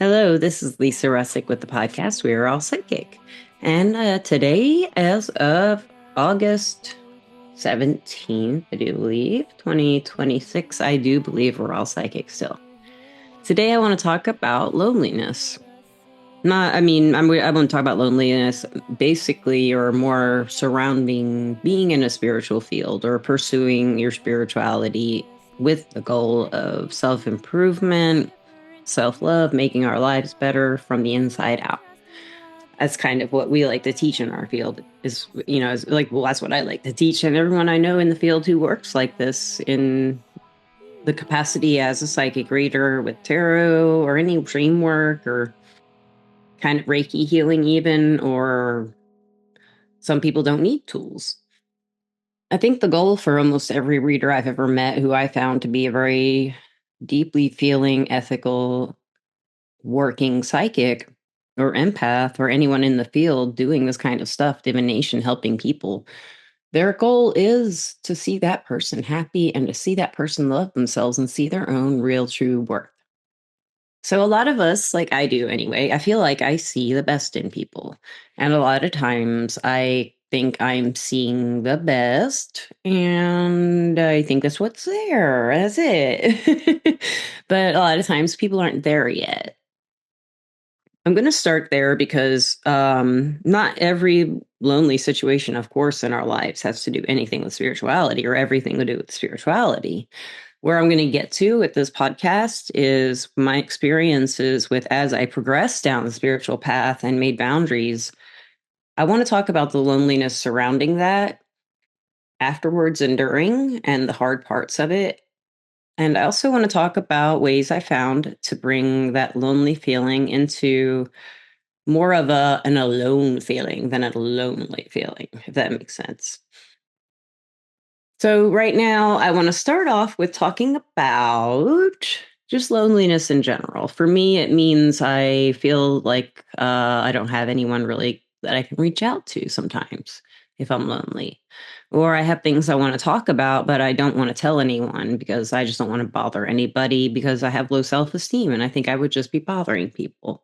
Hello, this is Lisa Rusczyk with the podcast We Are All Psychic. And today, as of August 17th, I do believe, 2026, I do believe we're all psychic still. Today, I want to talk about loneliness. I want to talk about loneliness basically, or more surrounding being in a spiritual field or pursuing your spirituality with the goal of self improvement, self love, making our lives better from the inside out. That's kind of what we like to teach in our field is like, well, that's what I like to teach. And everyone I know in the field who works like this in the capacity as a psychic reader with tarot or any dream work or kind of Reiki healing, even, or some people don't need tools. I think the goal for almost every reader I've ever met who I found to be a very deeply feeling, ethical, working psychic or empath or anyone in the field doing this kind of stuff, divination, helping people, their goal is to see that person happy and to see that person love themselves and see their own real true worth. So a lot of us, like I do anyway, I feel like I see the best in people. And a lot of times I think I'm seeing the best and I think that's what's there. That's it. But a lot of times people aren't there yet. I'm going to start there because not every lonely situation, of course, in our lives has to do anything with spirituality or everything to do with spirituality. Where I'm going to get to with this podcast is my experiences with as I progressed down the spiritual path and made boundaries. I want to talk about the loneliness surrounding that afterwards and during and the hard parts of it. And I also want to talk about ways I found to bring that lonely feeling into more of an alone feeling than a lonely feeling, if that makes sense. So, right now, I want to start off with talking about just loneliness in general. For me, it means I feel like I don't have anyone really that I can reach out to sometimes if I'm lonely. Or I have things I want to talk about, but I don't want to tell anyone because I just don't want to bother anybody because I have low self esteem and I think I would just be bothering people.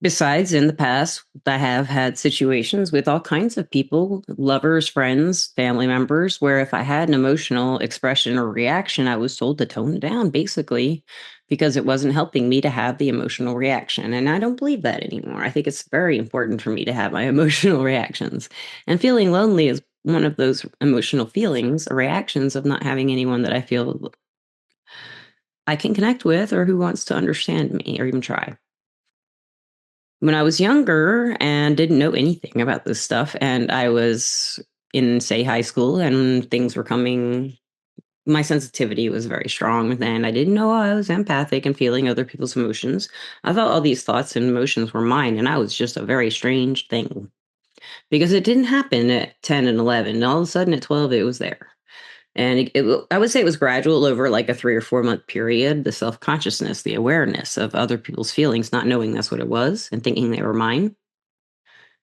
Besides, in the past, I have had situations with all kinds of people, lovers, friends, family members, where if I had an emotional expression or reaction, I was told to tone it down, basically, because it wasn't helping me to have the emotional reaction. And I don't believe that anymore. I think it's very important for me to have my emotional reactions. And feeling lonely is one of those emotional feelings, reactions of not having anyone that I feel I can connect with or who wants to understand me or even try. When I was younger and didn't know anything about this stuff, and I was in, say, high school and things were coming, my sensitivity was very strong then. I didn't know I was empathic and feeling other people's emotions. I thought all these thoughts and emotions were mine, and I was just a very strange thing because it didn't happen at 10 and 11. And all of a sudden at 12, it was there. And I would say it was gradual over like a 3 or 4 month period. The self consciousness, the awareness of other people's feelings, not knowing that's what it was and thinking they were mine.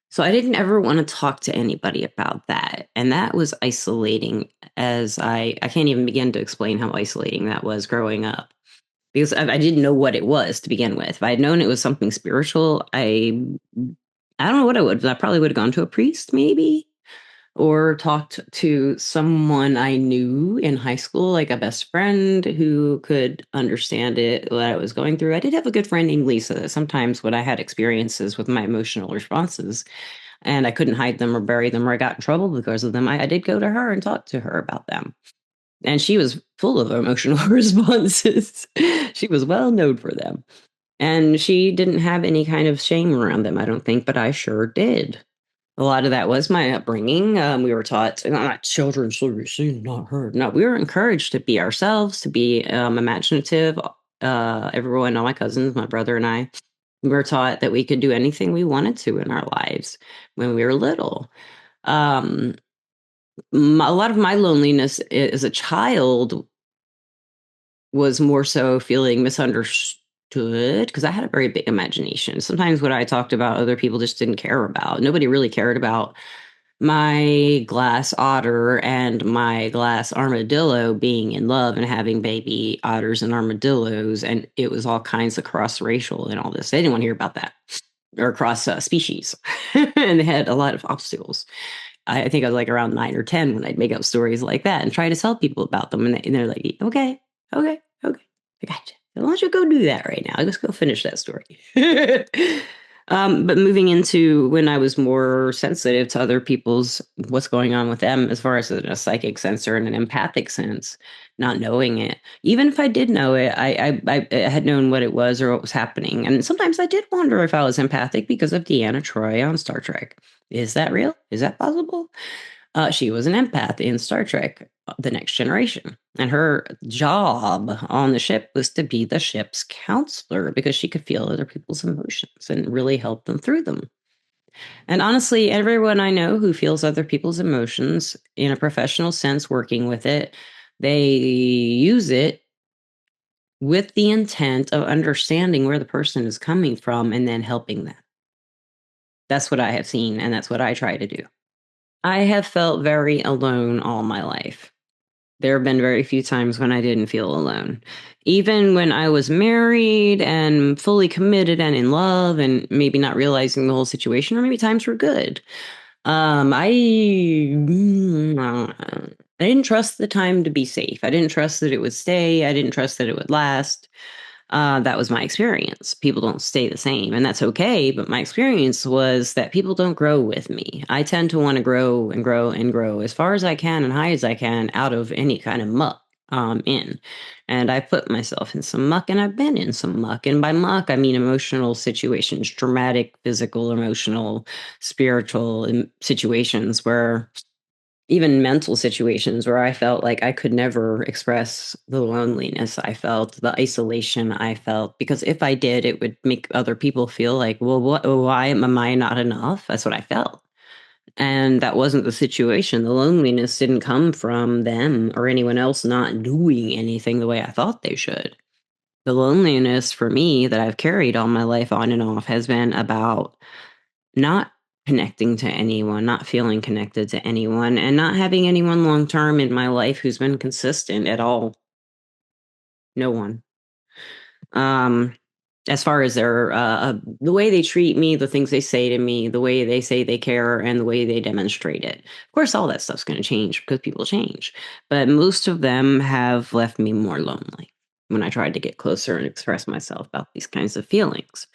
So I didn't ever want to talk to anybody about that. And that was isolating as I can't even begin to explain how isolating that was growing up because I didn't know what it was to begin with. If I had known it was something spiritual, I don't know what I would. I probably would have gone to a priest, maybe, or talked to someone I knew in high school, like a best friend who could understand it, what I was going through. I did have a good friend named Lisa that sometimes when I had experiences with my emotional responses and I couldn't hide them or bury them or I got in trouble because of them, I did go to her and talk to her about them. And she was full of emotional responses. She was well known for them. And she didn't have any kind of shame around them, I don't think, but I sure did. A lot of that was my upbringing. We were taught, not children should be seen, not heard. No, we were encouraged to be ourselves, to be imaginative. Everyone, all my cousins, my brother, and I, we were taught that we could do anything we wanted to in our lives when we were little. Um, a lot of my loneliness as a child was more so feeling misunderstood because I had a very big imagination. Sometimes what I talked about, other people just didn't care about. Nobody really cared about my glass otter and my glass armadillo being in love and having baby otters and armadillos, and it was all kinds of cross racial and all this. They didn't want to hear about that, or cross species, and they had a lot of obstacles. I think I was like around 9 or 10 when I'd make up stories like that and try to tell people about them, and they're like, "Okay, okay, okay, I gotcha. Why don't you go do that right now? Let's go finish that story." But moving into when I was more sensitive to other people's what's going on with them, as far as in a psychic sense or in an empathic sense, not knowing it. Even if I did know it, I had known what it was or what was happening, and sometimes I did wonder if I was empathic because of Deanna Troy on Star Trek. Is that real? Is that possible? She was an empath in Star Trek, The Next Generation. And her job on the ship was to be the ship's counselor because she could feel other people's emotions and really help them through them. And honestly, everyone I know who feels other people's emotions in a professional sense, working with it, they use it with the intent of understanding where the person is coming from and then helping them. That's what I have seen, and that's what I try to do. I have felt very alone all my life. There have been very few times when I didn't feel alone. Even when I was married and fully committed and in love and maybe not realizing the whole situation, or maybe times were good. I didn't trust the time to be safe. I didn't trust that it would stay. I didn't trust that it would last. That was my experience. People don't stay the same, and that's okay. But my experience was that people don't grow with me. I tend to want to grow and grow and grow as far as I can and high as I can out of any kind of muck in. And I put myself in some muck, and I've been in some muck. And by muck, I mean emotional situations, traumatic, physical, emotional, spiritual situations where even mental situations where I felt like I could never express the loneliness I felt, the isolation I felt, because if I did, it would make other people feel like, well, why am I not enough? That's what I felt. And that wasn't the situation. The loneliness didn't come from them or anyone else not doing anything the way I thought they should. The loneliness for me that I've carried all my life on and off has been about not connecting to anyone, not feeling connected to anyone, and not having anyone long term in my life who's been consistent at all. No one. Um, as far as the way they treat me, the things they say to me, the way they say they care, and the way they demonstrate it. Of course, all that stuff's going to change because people change, but most of them have left me more lonely when I tried to get closer and express myself about these kinds of feelings.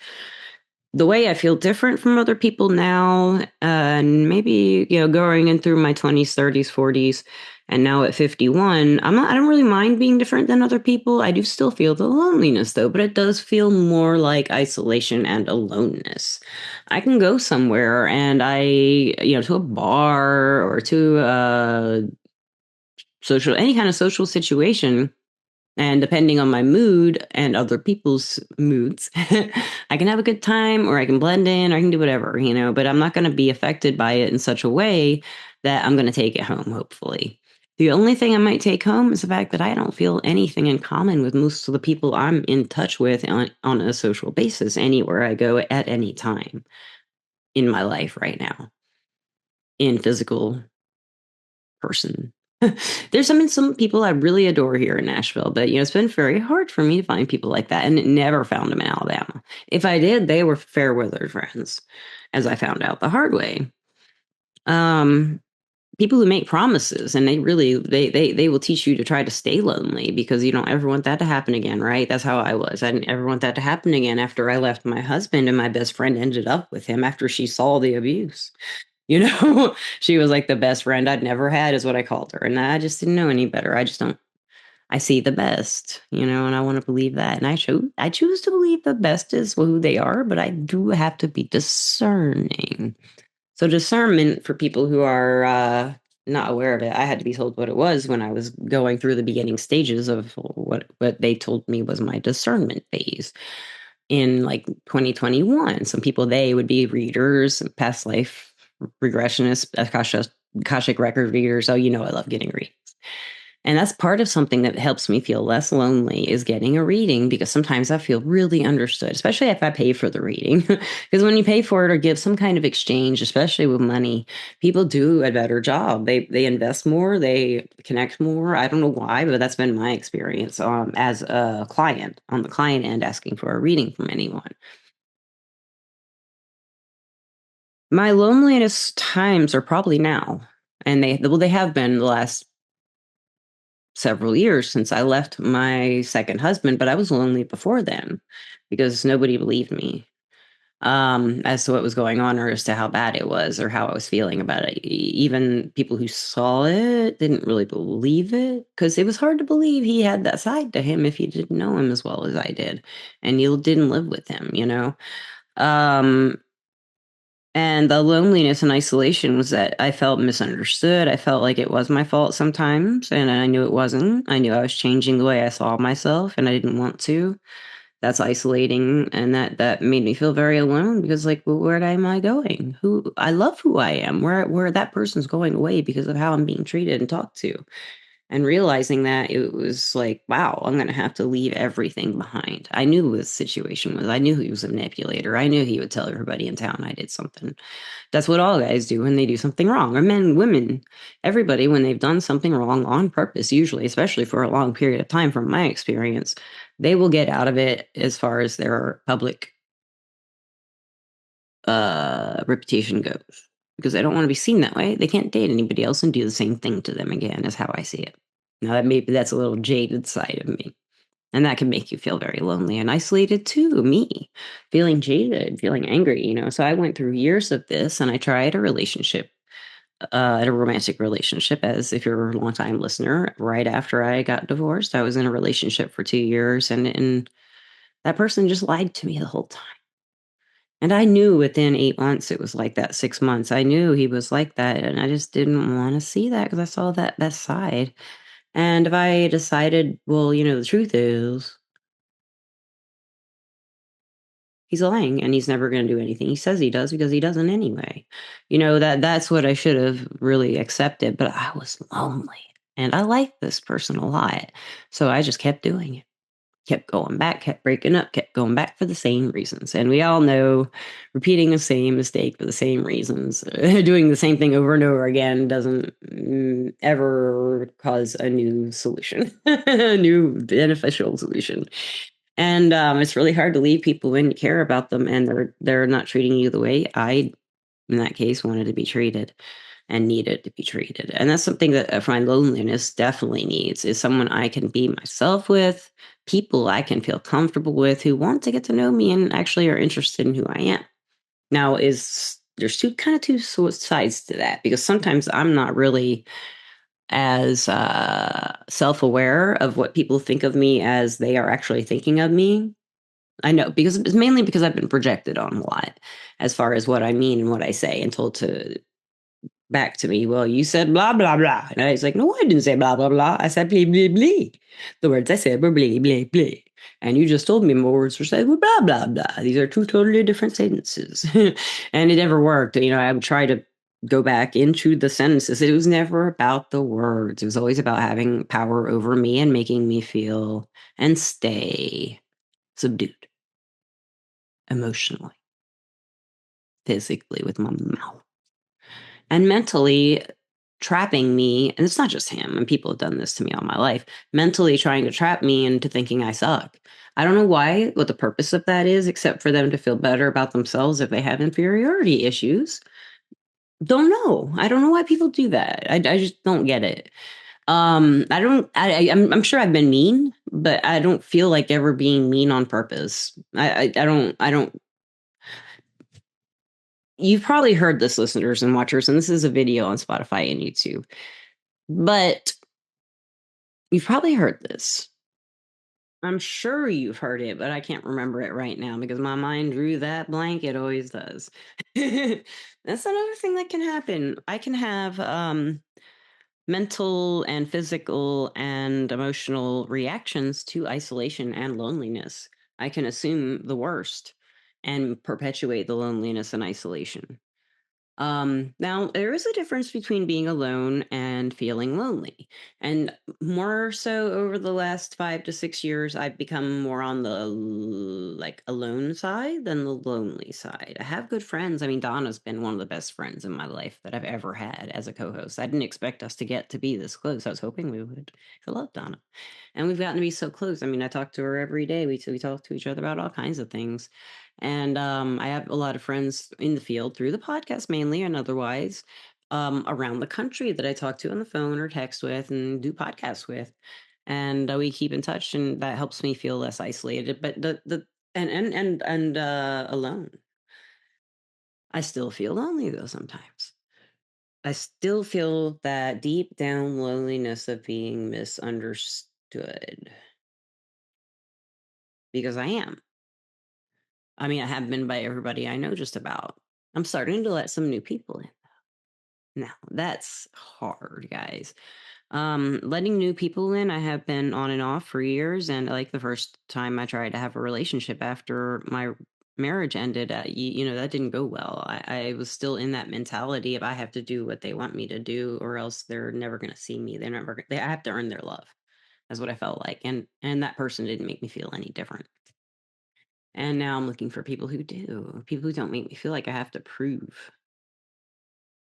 The way I feel different from other people now, and maybe going in through my 20s, 30s, 40s, and now at 51, I don't really mind being different than other people. I do still feel the loneliness though, but it does feel more like isolation and aloneness. I can go somewhere and to a bar or to a any kind of social situation, and depending on my mood and other people's moods, I can have a good time or I can blend in or I can do whatever, but I'm not going to be affected by it in such a way that I'm going to take it home, hopefully. The only thing I might take home is the fact that I don't feel anything in common with most of the people I'm in touch with on a social basis anywhere I go at any time in my life right now, in physical person. Some people I really adore here in Nashville, but it's been very hard for me to find people like that, and never found them in Alabama. If I did, they were fair weather friends, as I found out the hard way. Um, People who make promises and they will teach you to try to stay lonely because you don't ever want that to happen again, right? That's how I was. I didn't ever want that to happen again after I left my husband, and my best friend ended up with him after she saw the abuse. She was like the best friend I'd never had, is what I called her. And I just didn't know any better. I just don't, I see the best, and I want to believe that. And I choose to believe the best is who they are, but I do have to be discerning. So discernment for people who are not aware of it, I had to be told what it was when I was going through the beginning stages of what they told me was my discernment phase in like 2021. Some people, they would be readers, past life regressionists, Akashic record readers. Oh, I love getting reads. And that's part of something that helps me feel less lonely is getting a reading because sometimes I feel really understood, especially if I pay for the reading. Because when you pay for it or give some kind of exchange, especially with money, people do a better job. They invest more, they connect more. I don't know why, but that's been my experience as a client on the client end asking for a reading from anyone. My loneliness times are probably now, and they have been the last several years since I left my second husband, but I was lonely before then because nobody believed me as to what was going on or as to how bad it was or how I was feeling about it. Even people who saw it didn't really believe it because it was hard to believe he had that side to him if you didn't know him as well as I did and you didn't live with him, you know? Um, and the loneliness and isolation was that I felt misunderstood. I felt like it was my fault sometimes, and I knew it wasn't. I knew I was changing the way I saw myself, and I didn't want to. That's isolating, and that made me feel very alone because, like, well, where am I going? Who I love who I am. Where that person's going away because of how I'm being treated and talked to, and realizing that it was like, wow, I'm going to have to leave everything behind. I knew what the situation was. I knew he was a manipulator. I knew he would tell everybody in town I did something. That's what all guys do when they do something wrong, or men, women, everybody, when they've done something wrong on purpose, usually, especially for a long period of time, from my experience, they will get out of it as far as their public reputation goes because they don't want to be seen that way. They can't date anybody else and do the same thing to them again, is how I see it. Now, that maybe that's a little jaded side of me. And that can make you feel very lonely and isolated too, me, feeling jaded, feeling angry, you know. So I went through years of this and I tried a relationship, a romantic relationship, as if you're a long time listener, right after I got divorced. I was in a relationship for 2 years and that person just lied to me the whole time. And I knew within 8 months it was like that, 6 months. I knew he was like that. And I just didn't want to see that because I saw that side. And if I decided, well, you know, the truth is he's lying and he's never going to do anything he says he does because he doesn't anyway. You know, that's what I should have really accepted, but I was lonely and I liked this person a lot. So I just kept doing it. Kept going back, kept breaking up, kept going back for the same reasons. And we all know repeating the same mistake for the same reasons, doing the same thing over and over again doesn't ever cause a new solution, a new beneficial solution. And it's really hard to leave people when you care about them and they're not treating you the way I, in that case, wanted to be treated and needed to be treated. And that's something that I find loneliness definitely needs is someone I can be myself with, people I can feel comfortable with who want to get to know me and actually are interested in who I am. Now, is there's two sides to that because sometimes I'm not really as self-aware of what people think of me as they are actually thinking of me. I know because it's mainly because I've been projected on a lot as far as what I mean and what I say and told to back to me, well, you said blah, blah, blah. And I was like, no, I didn't say blah, blah, blah. I said blah, blah, blah. The words I said were blah, blah, blah. And you just told me my words were said were blah, blah, blah. These are two totally different sentences. And it never worked. You know, I would try to go back into the sentences. It was never about the words. It was always about having power over me and making me feel and stay subdued emotionally, physically with my mouth and mentally trapping me, and it's not just him, and people have done this to me all my life, mentally trying to trap me into thinking I suck. I don't know why, what the purpose of that is, except for them to feel better about themselves if they have inferiority issues. Don't know. I don't know why people do that. I just don't get it. I don't. I'm sure I've been mean, but I don't feel like ever being mean on purpose. I don't. I don't. You've probably heard this, listeners and watchers, and this is a video on Spotify and YouTube. But you've probably heard this. I'm sure you've heard it, but I can't remember it right now because my mind drew that blank. It always does. That's another thing that can happen. I can have mental and physical and emotional reactions to isolation and loneliness. I can assume the worst and perpetuate the loneliness and isolation. Now, there is a difference between being alone and feeling lonely. And more so over the last 5 to 6 years, I've become more on the like alone side than the lonely side. I have good friends. I mean, Donna's been one of the best friends in my life that I've ever had as a co host. I didn't expect us to get to be this close. I was hoping we would. I love Donna. And we've gotten to be so close. I mean, I talk to her every day. We talk to each other about all kinds of things. And I have a lot of friends in the field through the podcast mainly and otherwise around the country that I talk to on the phone or text with and do podcasts with. And we keep in touch, and that helps me feel less isolated. But the and alone, I still feel lonely though sometimes. I still feel that deep down loneliness of being misunderstood because I am. I mean, I have been by everybody I know just about. I'm starting to let some new people in. Now, that's hard, guys. Letting new people in, I have been on and off for years. And like the first time I tried to have a relationship after my marriage ended, that didn't go well. I was still in that mentality of I have to do what they want me to do, or else they're never going to see me. I have to earn their love. That's what I felt like. And that person didn't make me feel any different. And now I'm looking for people who do, people who don't make me feel like I have to prove.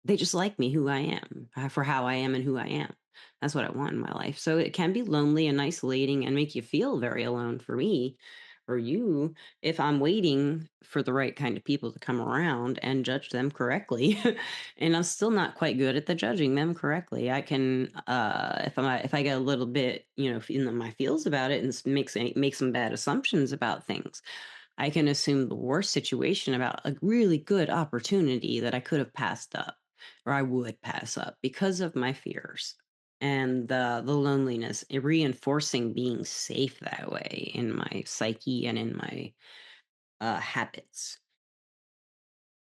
They just like me who I am, for how I am and who I am. That's what I want in my life. So it can be lonely and isolating and make you feel very alone for me or you if I'm waiting for the right kind of people to come around and judge them correctly. And I'm still not quite good at the judging them correctly. I can if I get a little bit, in my feels about it and make some bad assumptions about things. I can assume the worst situation about a really good opportunity that I could have passed up or I would pass up because of my fears and the loneliness, reinforcing being safe that way in my psyche and in my habits.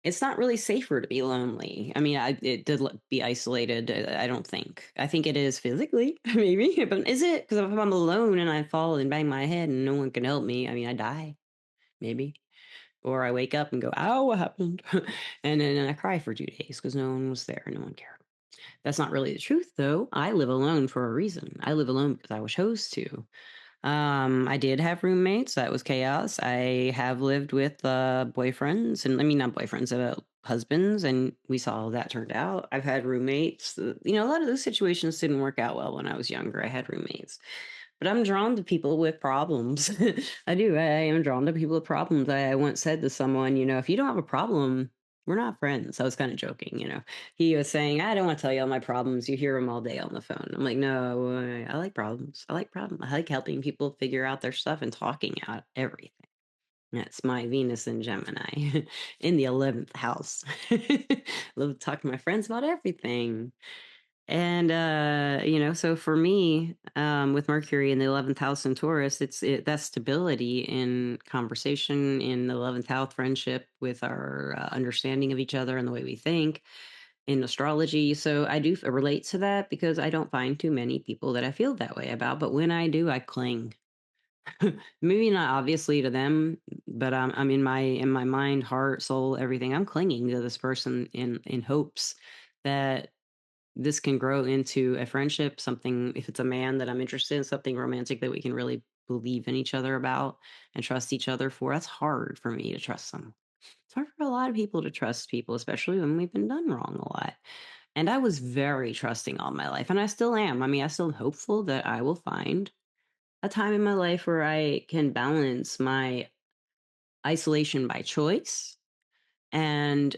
It's not really safer to be lonely. I mean, it did be isolated. I don't think. I think it is physically, maybe. But is it? Because if I'm alone and I fall and bang my head and no one can help me, I mean, I die. Maybe. Or I wake up and go, "Ow, what happened?" And then I cry for 2 days because no one was there, no one cared. That's not really the truth, though. I live alone for a reason. I live alone because I was chose to. I did have roommates. That was chaos. I have lived with boyfriends, and I mean not boyfriends, husbands, and we saw how that turned out. I've had roommates. A lot of those situations didn't work out well when I was younger. I had roommates. But I'm drawn to people with problems. I do. I am drawn to people with problems. I once said to someone, if you don't have a problem, we're not friends. I was kind of joking. He was saying, I don't want to tell you all my problems. You hear them all day on the phone. I'm like, no, I like problems. I like problems. I like helping people figure out their stuff and talking out everything. That's my Venus and Gemini in the 11th house. Love to talk to my friends about everything. And so for me, with Mercury in the 11th house in Taurus, that stability in conversation in the 11th house, friendship with our understanding of each other and the way we think in astrology. So I do relate to that because I don't find too many people that I feel that way about. But when I do, I cling. Maybe not obviously to them, but I'm in my mind, heart, soul, everything. I'm clinging to this person in hopes that this can grow into a friendship, something, if it's a man that I'm interested in, something romantic that we can really believe in each other about and trust each other for. That's hard for me to trust them. It's hard for a lot of people to trust people, especially when we've been done wrong a lot. And I was very trusting all my life, and I still am. I mean, I still am hopeful that I will find a time in my life where I can balance my isolation by choice and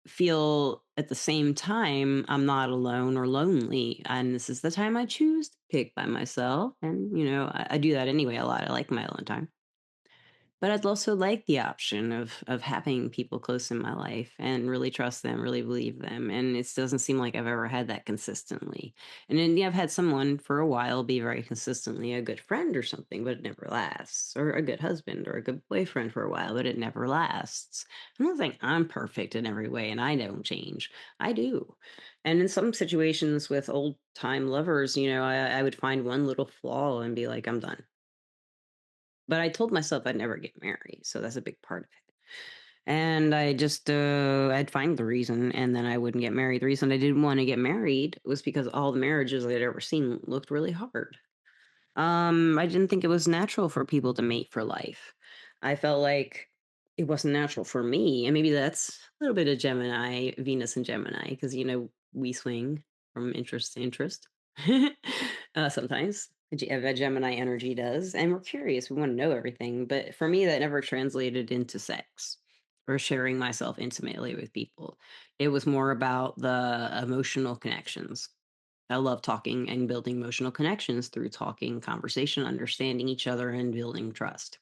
feel at the same time I'm not alone or lonely. And this is the time I choose to pick by myself. And, I do that anyway a lot. I like my alone time. But I'd also like the option of having people close in my life and really trust them, really believe them. And it doesn't seem like I've ever had that consistently. And then I've had someone for a while be very consistently a good friend or something, but it never lasts. Or a good husband or a good boyfriend for a while, but it never lasts. I'm not saying I'm perfect in every way and I don't change. I do. And in some situations with old time lovers, I would find one little flaw and be like, I'm done. But I told myself I'd never get married, so that's a big part of it. And I just, I'd find the reason and then I wouldn't get married. The reason I didn't want to get married was because all the marriages I'd ever seen looked really hard. I didn't think it was natural for people to mate for life. I felt like it wasn't natural for me. And maybe that's a little bit of Gemini, Venus and Gemini, because, we swing from interest to interest. Sometimes a Gemini energy does. And we're curious. We want to know everything. But for me, that never translated into sex or sharing myself intimately with people. It was more about the emotional connections. I love talking and building emotional connections through talking, conversation, understanding each other, and building trust.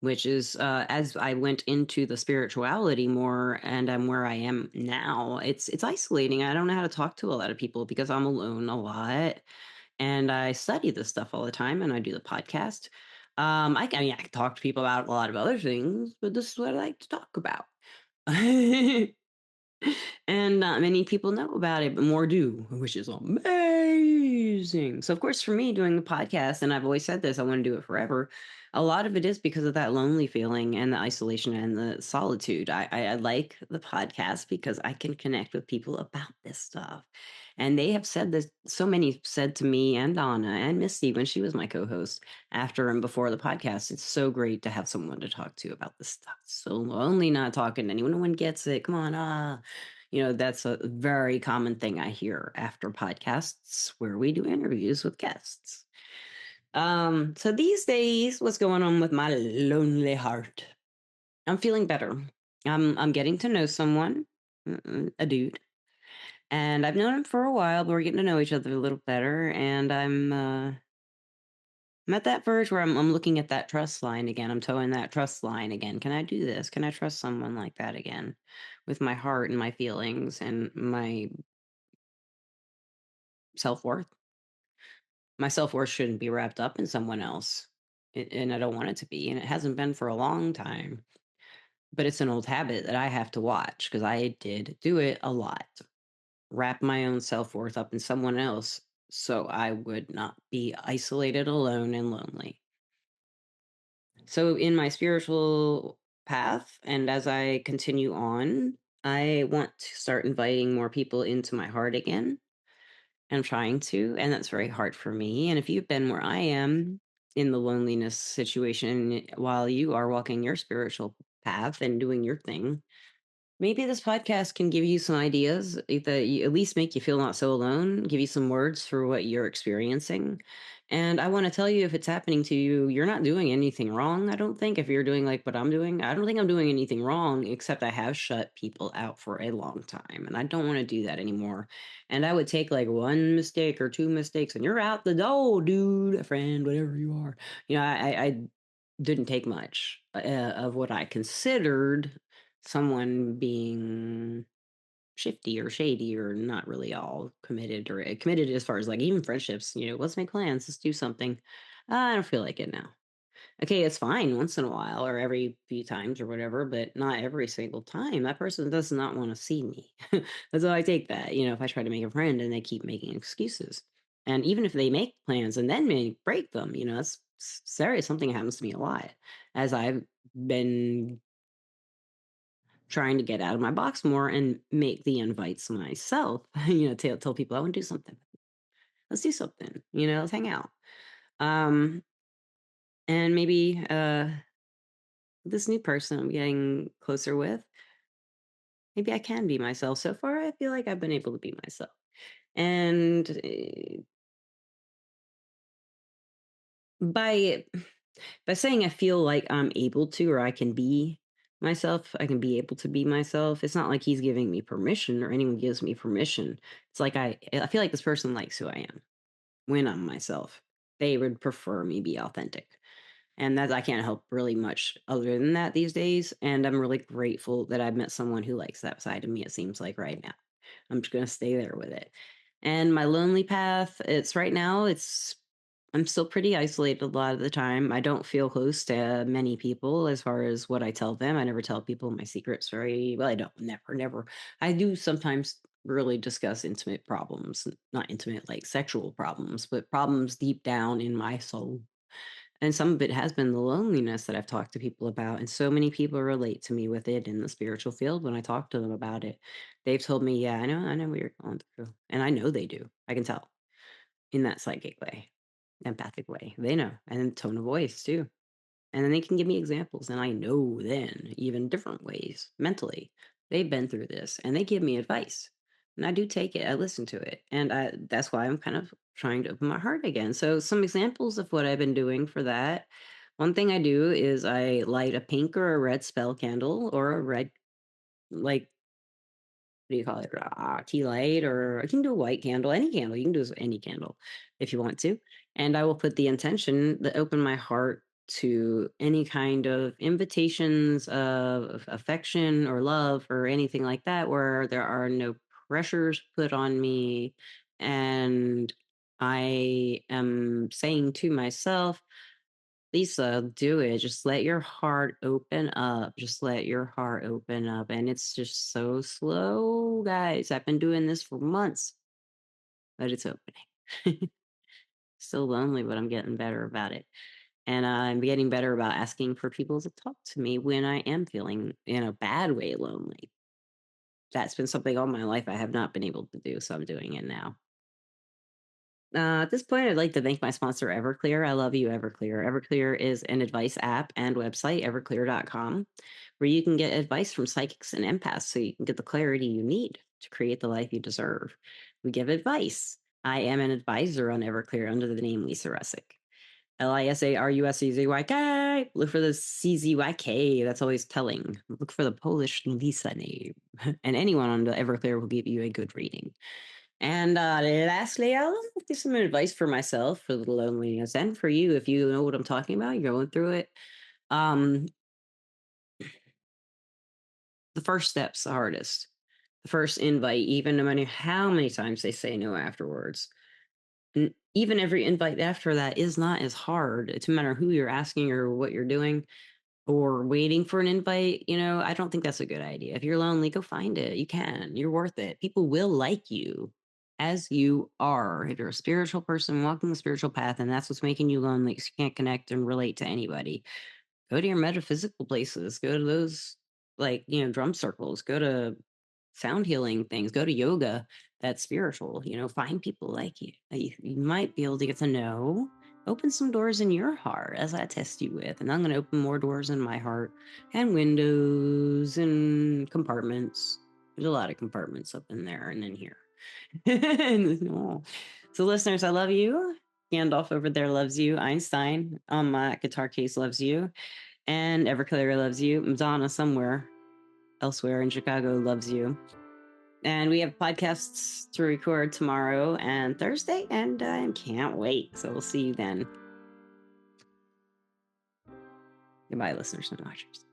Which is as I went into the spirituality more, and I'm where I am now. It's isolating. I don't know how to talk to a lot of people because I'm alone a lot, and I study this stuff all the time, and I do the podcast. I mean, I can talk to people about a lot of other things, but this is what I like to talk about. And not many people know about it, but more do, which is amazing. So, of course, for me, doing the podcast, and I've always said this, I want to do it forever. A lot of it is because of that lonely feeling and the isolation and the solitude. I like the podcast because I can connect with people about this stuff. And they have said this, so many said to me and Donna and Misty when she was my co host after and before the podcast. It's so great to have someone to talk to about this stuff. So lonely not talking to anyone. No one gets it. Come on. That's a very common thing I hear after podcasts where we do interviews with guests. So these days, what's going on with my lonely heart? I'm feeling better. I'm getting to know someone, a dude, and I've known him for a while, but we're getting to know each other a little better. And I'm at that verge where I'm looking at that trust line again. I'm towing that trust line again. Can I do this? Can I trust someone like that again, with my heart and my feelings and my self worth? My self-worth shouldn't be wrapped up in someone else, and I don't want it to be, and it hasn't been for a long time, but it's an old habit that I have to watch because I did do it a lot. Wrap my own self-worth up in someone else so I would not be isolated, alone, and lonely. So in my spiritual path, and as I continue on, I want to start inviting more people into my heart again. I'm trying to, and that's very hard for me. And if you've been where I am in the loneliness situation while you are walking your spiritual path and doing your thing, maybe this podcast can give you some ideas that at least make you feel not so alone, give you some words for what you're experiencing. And I want to tell you, if it's happening to you, you're not doing anything wrong. I don't think if you're doing like what I'm doing, I don't think I'm doing anything wrong, except I have shut people out for a long time. And I don't want to do that anymore. And I would take like one mistake or two mistakes and you're out the door, dude, a friend, whatever you are. I didn't take much of what I considered someone being shifty or shady or not really all committed or committed as far as like even friendships, let's make plans, let's do something. I don't feel like it now. Okay, it's fine once in a while or every few times or whatever, but not every single time. That person does not want to see me. That's how I take that. If I try to make a friend and they keep making excuses. And even if they make plans and then may break them, that's serious. Something happens to me a lot as I've been trying to get out of my box more and make the invites myself, tell people I want to do something. Let's do something, let's hang out. Um, and maybe this new person I'm getting closer with, maybe I can be myself. So far, I feel like I've been able to be myself. And by saying I feel like I'm able to, or I can be myself, I can be able to be myself. It's not like he's giving me permission or anyone gives me permission. It's like I feel like this person likes who I am when I'm myself. They would prefer me be authentic. And that I can't help really much other than that these days. And I'm really grateful that I've met someone who likes that side of me, it seems like right now. I'm just going to stay there with it. And my lonely path, it's right now, I'm still pretty isolated a lot of the time. I don't feel close to many people as far as what I tell them. I never tell people my secrets very well. I don't, never. I do sometimes really discuss intimate problems, not intimate like sexual problems, but problems deep down in my soul And some of it has been the loneliness that I've talked to people about. And so many people relate to me with it in the spiritual field when I talk to them about it. They've told me, yeah, I know what you're going through. And I know they do. I can tell in that psychic way, empathic way. They know. And in tone of voice too. And then they can give me examples. And I know then, even different ways mentally, they've been through this and they give me advice. And I do take it, I listen to it. And that's why I'm kind of trying to open my heart again. So, some examples of what I've been doing for that. One thing I do is I light a pink or a red spell candle or a red, like, what do you call it? Tea light, or you can do a white candle, any candle. You can do any candle if you want to. And I will put the intention that open my heart to any kind of invitations of affection or love or anything like that, where there are no pressures put on me. And I am saying to myself, Lisa, do it. Just let your heart open up. Just let your heart open up. And it's just so slow, guys. I've been doing this for months, but it's opening. Still lonely, but I'm getting better about it. And I'm getting better about asking for people to talk to me when I am feeling in a bad way lonely. That's been something all my life I have not been able to do. So I'm doing it now. At this point, I'd like to thank my sponsor, Everclear. I love you, Everclear. Everclear is an advice app and website, everclear.com, where you can get advice from psychics and empaths so you can get the clarity you need to create the life you deserve. We give advice. I am an advisor on Everclear under the name Lisa Rusczyk. LISARUSCZYK. Look for the CZYK. That's always telling. Look for the Polish Lisa name. And anyone on the Everclear will give you a good reading. And lastly, I'll give some advice for myself for the loneliness and for you if you know what I'm talking about. You're going through it. Um, the first step's the hardest. The first invite, even no matter how many times they say no afterwards, and even every invite after that is not as hard. It's no matter who you're asking or what you're doing or waiting for an invite. I don't think that's a good idea. If you're lonely, go find it. You can. You're worth it. People will like you as you are. If you're a spiritual person walking the spiritual path and that's what's making you lonely, 'cause you can't connect and relate to anybody, go to your metaphysical places. Go to those, like, drum circles. Go to sound healing things. Go to yoga. That's spiritual. Find people like you that you might be able to get to know. Open some doors in your heart as I test you with. And I'm going to open more doors in my heart and windows and compartments. There's a lot of compartments up in there and in here. So, listeners, I love you. Gandalf over there loves you. Einstein on my guitar case loves you. And Everclear loves you. Madonna somewhere elsewhere in Chicago loves you. And we have podcasts to record tomorrow and Thursday, and I can't wait. So we'll see you then. Goodbye, listeners and watchers.